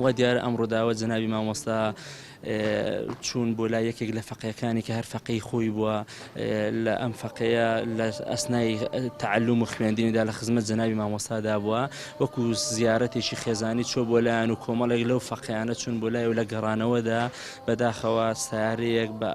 و دیارە ئەمڕۆ داوە جەنابی مامۆستا چوون بۆ لای یەکێک لە فەقیەکانی کە هەر فەقی خۆی بووە لە ئەم فەقەیە لە ئەسنای تعلم و خوێندنیدا لە خزمەت جەنابی مامۆستادا بووە وەکو زیارەتێکی خێزانی چۆ بۆ لایەن و کۆمەڵێک لەو فەقییانە چوون بۆ لای و لە گەڕانەوەدا بەداخەوە سیارەیەک بە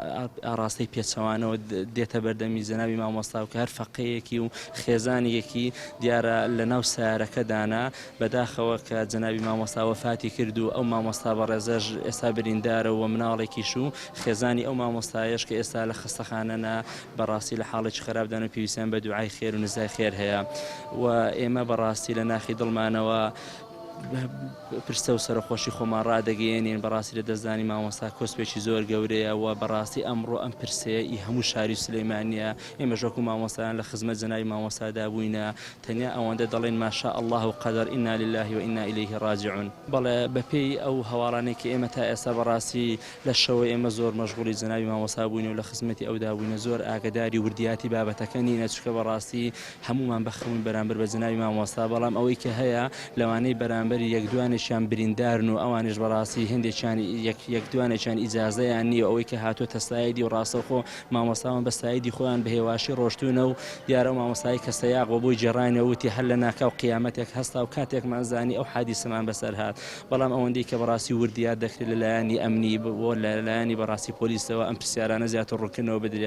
ئاڕاستەی پێچەوانەوە دێتە بەردەمی جەنابی مامۆستا و کە هەر فەقەیەکی و خێزانێکی دیارە لە ناو سیارەکەدانا بەداخەوە کە جەنابی مامۆستا وەفاتی کرد و ئەو مامۆستا بەڕێزەش ئێستا بریندارە و مناڵێکیش و خێزانی ئەو مامۆستایش کە ئێستا لە خستەخانەنا بەڕاستی لە حاڵێکی خراپدان و پێویستیان بە دوعای خێر و نزای خێر هەیە و ئێمە بەڕاستی لە ناخی دڵمانەوە پرسە و سەرخۆشی خۆمان ڕادەگەیەنین بەڕاستی لە دەستدانی مامۆستا کۆسپێکی زۆر گەورەیە و بەڕاستی ئەمڕۆ ئەم پرسەیە ئی هەموو شاری سلەیمانیە ئێمە ژۆکو مامۆستایان لە خزمەت جەنابی مامۆستادا بووینە تەنیا ئەوەندە دەڵێن ماشاء الله و قەدەر ئینا لله و ئینا ئیلەیه ڕاجعون. بەڵێ بەپێی ئەو هەواڵانەی کە ئێمە تا ئێستا بەڕاستی لە شەوە ئێمە زۆر مەشغوڵی جەنابی مامۆستا بووین و لە خزمەتی ئەودا بووینە زۆر ئاگداری وردیاتی بابەتەکە نینە چکە بەڕاستی هەمومان بەخەون بەرامبەر بە جەنابی مامۆستا بەڵام ئەوەی کە هەیە لەوانەی بەرامبەر یەکدوانێکیان بریندارن و ئەوانش بەڕاستی هەندێکیان یەکدوانێکیان ئیجازەیان نییە ئەوەی کە هاتوۆتە سایدی و ڕاستەوخۆ مامۆستاوان بە سایدی خۆیان بە هێواشی ڕۆشتونە و دیارە مامۆستایی کە سەیاق بۆ بۆی جێڕاینەوەتی هەر لە ناکاو قیامەتێک هەستا و کاتێکمان زانی ئەو حادیسەمان بەسەر هات بەڵام ئەوەندەی کە بەڕاستی وردیات دەکرێت لەلایەنی ئەمنی بۆ لەلایەنی بەڕاستی پۆلیسەوە ئەم پرسیارانە زیاتر ڕوونکردنەوە بدرێت